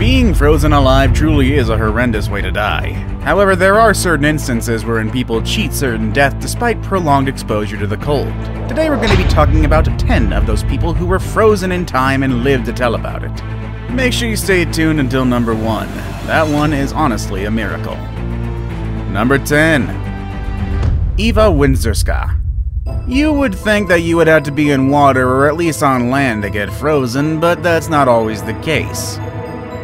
Being frozen alive truly is a horrendous way to die. However, there are certain instances wherein people cheat certain death despite prolonged exposure to the cold. Today we're going to be talking about 10 of those people who were frozen in time and lived to tell about it. Make sure you stay tuned until number 1. That one is honestly a miracle. Number 10. Eva Windsor Ska. You would think that you would have to be in water or at least on land to get frozen, but that's not always the case.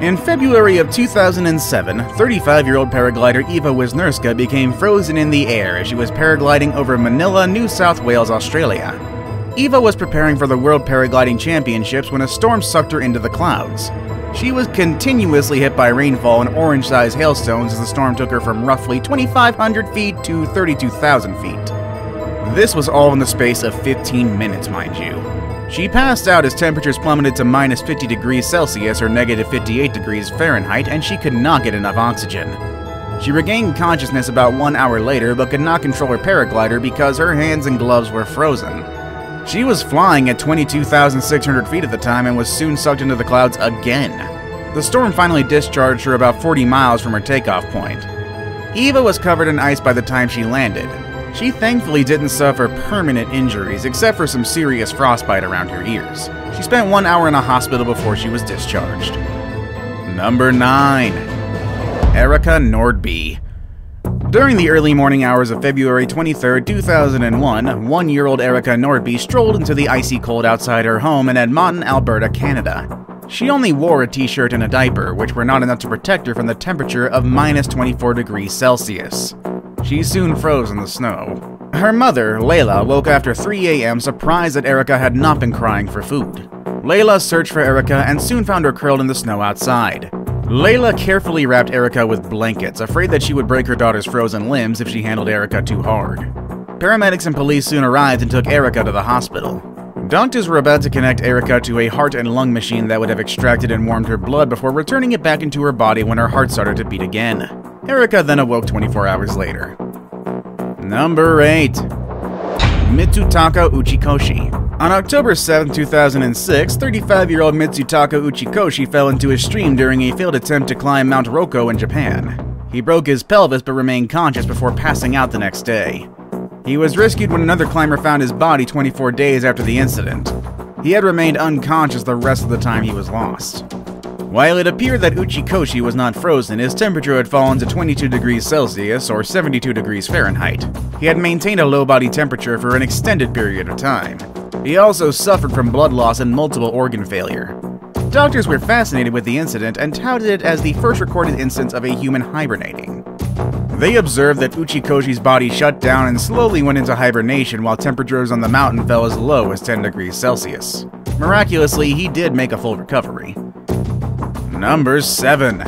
In February of 2007, 35-year-old paraglider Ewa Wisnerska became frozen in the air as she was paragliding over Manila, New South Wales, Australia. Eva was preparing for the World Paragliding Championships when a storm sucked her into the clouds. She was continuously hit by rainfall and orange-sized hailstones as the storm took her from roughly 2,500 feet to 32,000 feet. This was all in the space of 15 minutes, mind you. She passed out as temperatures plummeted to minus 50 degrees Celsius or negative 58 degrees Fahrenheit, and she could not get enough oxygen. She regained consciousness about 1 hour later, but could not control her paraglider because her hands and gloves were frozen. She was flying at 22,600 feet at the time and was soon sucked into the clouds again. The storm finally discharged her about 40 miles from her takeoff point. Eva was covered in ice by the time she landed. She thankfully didn't suffer permanent injuries, except for some serious frostbite around her ears. She spent 1 hour in a hospital before she was discharged. Number 9. Erica Nordby. During the early morning hours of February 23, 2001, one-year-old Erica Nordby strolled into the icy cold outside her home in Edmonton, Alberta, Canada. She only wore a t-shirt and a diaper, which were not enough to protect her from the temperature of minus 24 degrees Celsius. She soon froze in the snow. Her mother, Layla, woke after 3 a.m. surprised that Erica had not been crying for food. Layla searched for Erica and soon found her curled in the snow outside. Layla carefully wrapped Erica with blankets, afraid that she would break her daughter's frozen limbs if she handled Erica too hard. Paramedics and police soon arrived and took Erica to the hospital. Doctors were about to connect Erica to a heart and lung machine that would have extracted and warmed her blood before returning it back into her body when her heart started to beat again. Erica then awoke 24 hours later. Number 8. Mitsutaka Uchikoshi. On October 7, 2006, 35-year-old Mitsutaka Uchikoshi fell into a stream during a failed attempt to climb Mount Roko in Japan. He broke his pelvis but remained conscious before passing out the next day. He was rescued when another climber found his body 24 days after the incident. He had remained unconscious the rest of the time he was lost. While it appeared that Uchikoshi was not frozen, his temperature had fallen to 22 degrees Celsius or 72 degrees Fahrenheit. He had maintained a low body temperature for an extended period of time. He also suffered from blood loss and multiple organ failure. Doctors were fascinated with the incident and touted it as the first recorded instance of a human hibernating. They observed that Uchikoshi's body shut down and slowly went into hibernation while temperatures on the mountain fell as low as 10 degrees Celsius. Miraculously, he did make a full recovery. Number 7.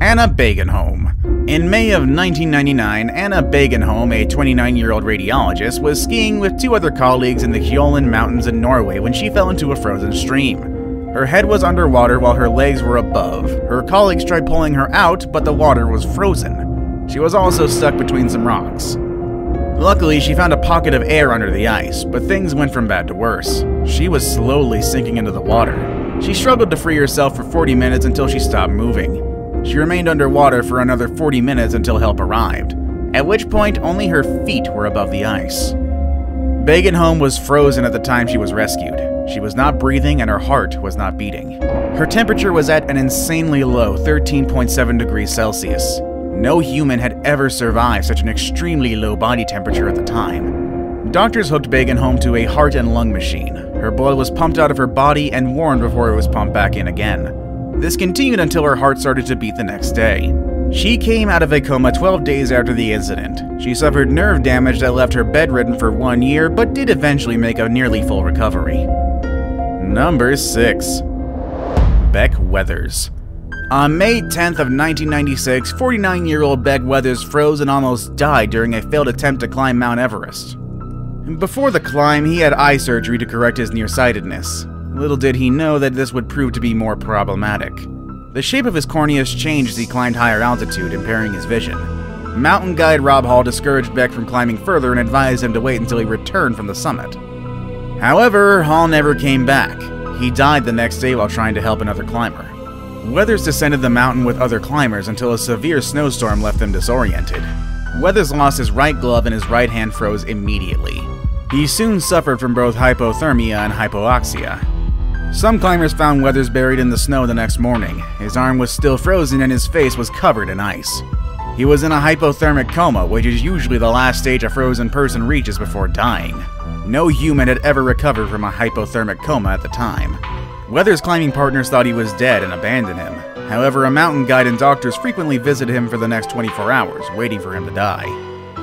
Anna Bagenholm. In May of 1999, Anna Bagenholm, a 29-year-old radiologist, was skiing with 2 other colleagues in the Hjolen Mountains in Norway when she fell into a frozen stream. Her head was underwater while her legs were above. Her colleagues tried pulling her out, but the water was frozen. She was also stuck between some rocks. Luckily, she found a pocket of air under the ice, but things went from bad to worse. She was slowly sinking into the water. She struggled to free herself for 40 minutes until she stopped moving. She remained underwater for another 40 minutes until help arrived, at which point only her feet were above the ice. Bagenholm was frozen at the time she was rescued. She was not breathing and her heart was not beating. Her temperature was at an insanely low 13.7 degrees Celsius. No human had ever survived such an extremely low body temperature at the time. Doctors hooked Bagenholm to a heart and lung machine. Her blood was pumped out of her body and warmed before it was pumped back in again. This continued until her heart started to beat the next day. She came out of a coma 12 days after the incident. She suffered nerve damage that left her bedridden for 1 year, but did eventually make a nearly full recovery. Number 6. Beck Weiss. On May 10th of 1996, 49-year-old Beck Weiss froze and almost died during a failed attempt to climb Mount Everest. Before the climb, he had eye surgery to correct his nearsightedness. Little did he know that this would prove to be more problematic. The shape of his corneas changed as he climbed higher altitude, impairing his vision. Mountain guide Rob Hall discouraged Beck from climbing further and advised him to wait until he returned from the summit. However, Hall never came back. He died the next day while trying to help another climber. Weathers descended the mountain with other climbers until a severe snowstorm left them disoriented. Weathers lost his right glove and his right hand froze immediately. He soon suffered from both hypothermia and hypoxia. Some climbers found Weathers buried in the snow the next morning. His arm was still frozen and his face was covered in ice. He was in a hypothermic coma, which is usually the last stage a frozen person reaches before dying. No human had ever recovered from a hypothermic coma at the time. Weathers' climbing partners thought he was dead and abandoned him. However, a mountain guide and doctors frequently visited him for the next 24 hours, waiting for him to die.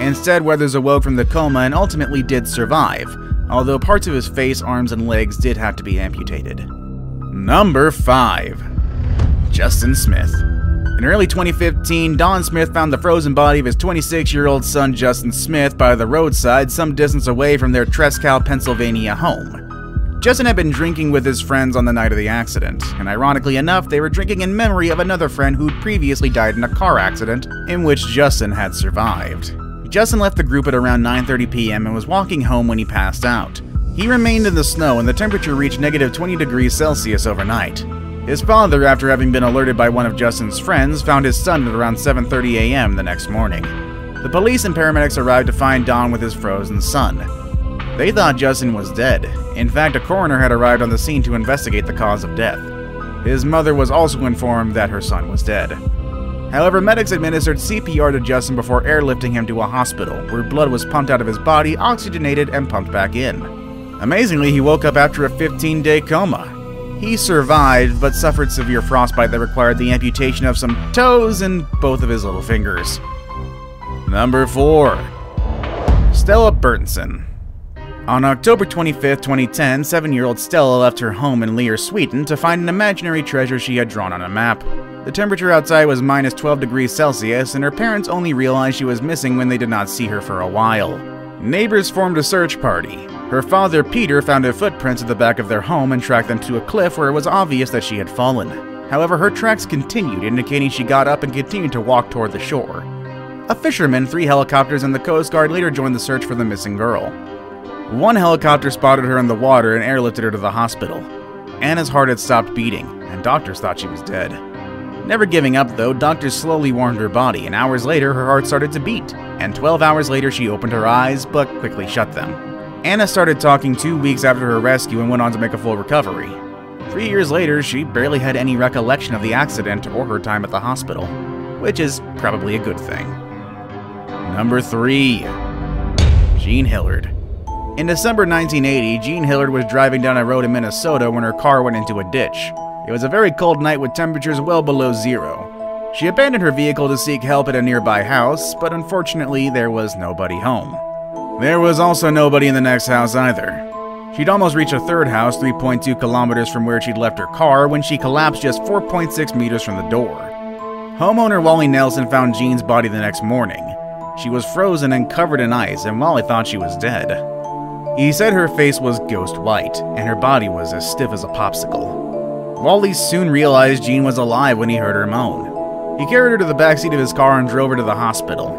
Instead, Weathers awoke from the coma and ultimately did survive, although parts of his face, arms, and legs did have to be amputated. Number 5. Justin Smith. In early 2015, Don Smith found the frozen body of his 26-year-old son Justin Smith by the roadside some distance away from their Trescal, Pennsylvania home. Justin had been drinking with his friends on the night of the accident, and ironically enough, they were drinking in memory of another friend who'd previously died in a car accident in which Justin had survived. Justin left the group at around 9:30 p.m. and was walking home when he passed out. He remained in the snow and the temperature reached negative 20 degrees Celsius overnight. His father, after having been alerted by one of Justin's friends, found his son at around 7:30 a.m. the next morning. The police and paramedics arrived to find Don with his frozen son. They thought Justin was dead. In fact, a coroner had arrived on the scene to investigate the cause of death. His mother was also informed that her son was dead. However, medics administered CPR to Justin before airlifting him to a hospital, where blood was pumped out of his body, oxygenated, and pumped back in. Amazingly, he woke up after a 15-day coma. He survived, but suffered severe frostbite that required the amputation of some toes and both of his little fingers. Number 4. Stella Burton. On October 25, 2010, 7-year-old Stella left her home in Leer, Sweden to find an imaginary treasure she had drawn on a map. The temperature outside was minus 12 degrees Celsius, and her parents only realized she was missing when they did not see her for a while. Neighbors formed a search party. Her father, Peter, found her footprints at the back of their home and tracked them to a cliff where it was obvious that she had fallen. However, her tracks continued, indicating she got up and continued to walk toward the shore. A fisherman, 3 helicopters, and the Coast Guard later joined the search for the missing girl. One helicopter spotted her in the water and airlifted her to the hospital. Anna's heart had stopped beating, and doctors thought she was dead. Never giving up though, doctors slowly warmed her body, and hours later her heart started to beat, and 12 hours later she opened her eyes, but quickly shut them. Anna started talking 2 weeks after her rescue and went on to make a full recovery. 3 years later, she barely had any recollection of the accident or her time at the hospital, which is probably a good thing. Number 3. Jeanne Hillard. In December 1980, Jeanne Hillard was driving down a road in Minnesota when her car went into a ditch. It was a very cold night with temperatures well below zero. She abandoned her vehicle to seek help at a nearby house, but unfortunately there was nobody home. There was also nobody in the next house either. She'd almost reached a third house 3.2 kilometers from where she'd left her car when she collapsed just 4.6 meters from the door. Homeowner Wally Nelson found Jeanne's body the next morning. She was frozen and covered in ice, and Wally thought she was dead. He said her face was ghost white, and her body was as stiff as a popsicle. Wally soon realized Jeanne was alive when he heard her moan. He carried her to the backseat of his car and drove her to the hospital.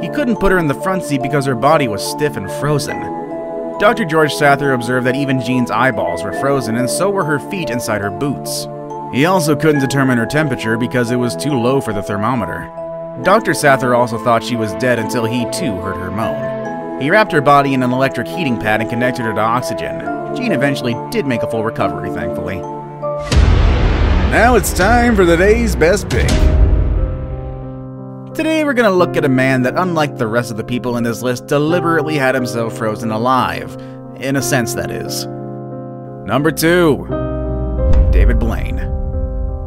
He couldn't put her in the front seat because her body was stiff and frozen. Dr. George Sather observed that even Jeanne's eyeballs were frozen, and so were her feet inside her boots. He also couldn't determine her temperature because it was too low for the thermometer. Dr. Sather also thought she was dead until he too heard her moan. He wrapped her body in an electric heating pad and connected her to oxygen. Jeanne eventually did make a full recovery, thankfully. Now it's time for the day's best pick. Today we're gonna look at a man that, unlike the rest of the people in this list, deliberately had himself frozen alive. In a sense, that is. Number 2. David Blaine.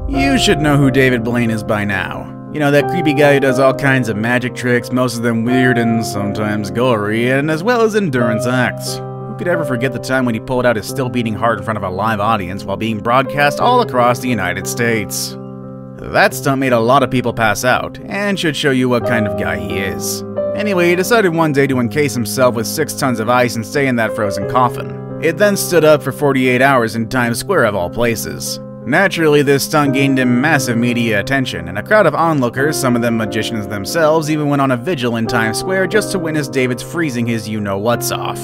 You should know who David Blaine is by now. You know, that creepy guy who does all kinds of magic tricks, most of them weird and sometimes gory, and as well as endurance acts. Who could ever forget the time when he pulled out his still-beating heart in front of a live audience while being broadcast all across the United States? That stunt made a lot of people pass out, and should show you what kind of guy he is. Anyway, he decided one day to encase himself with 6 tons of ice and stay in that frozen coffin. It then stood up for 48 hours in Times Square of all places. Naturally, this stunt gained him massive media attention, and a crowd of onlookers, some of them magicians themselves, even went on a vigil in Times Square just to witness David's freezing his you-know-whats off.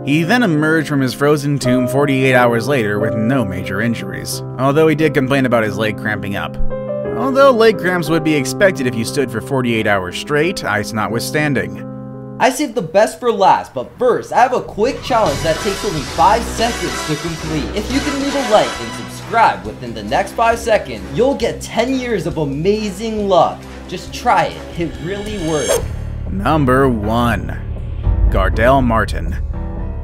He then emerged from his frozen tomb 48 hours later with no major injuries, although he did complain about his leg cramping up. Although leg cramps would be expected if you stood for 48 hours straight, ice notwithstanding. I saved the best for last, but first, I have a quick challenge that takes only 5 seconds to complete. If you can leave a like and subscribe within the next 5 seconds, you'll get 10 years of amazing luck. Just try it, it really works. Number 1. Gardel Martin.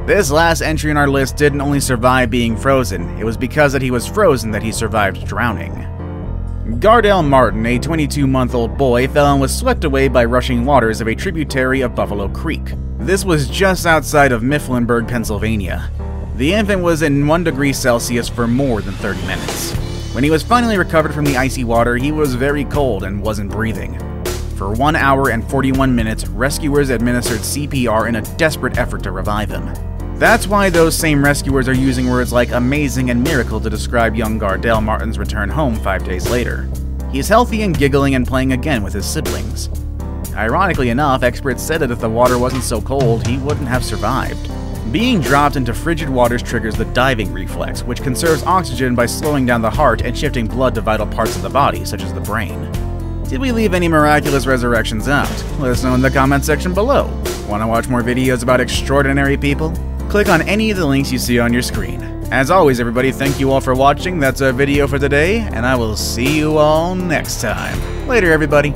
This last entry in our list didn't only survive being frozen, it was because that he was frozen that he survived drowning. Gardel Martin, a 22-month-old boy, fell and was swept away by rushing waters of a tributary of Buffalo Creek. This was just outside of Mifflinburg, Pennsylvania. The infant was in 1 degree Celsius for more than 30 minutes. When he was finally recovered from the icy water, he was very cold and wasn't breathing. For 1 hour and 41 minutes, rescuers administered CPR in a desperate effort to revive him. That's why those same rescuers are using words like amazing and miracle to describe young Gardel Martin's return home 5 days later. He's healthy and giggling and playing again with his siblings. Ironically enough, experts said that if the water wasn't so cold, he wouldn't have survived. Being dropped into frigid waters triggers the diving reflex, which conserves oxygen by slowing down the heart and shifting blood to vital parts of the body, such as the brain. Did we leave any miraculous resurrections out? Let us know in the comment section below. Want to watch more videos about extraordinary people? Click on any of the links you see on your screen. As always, everybody, thank you all for watching. That's our video for today, and I will see you all next time. Later, everybody.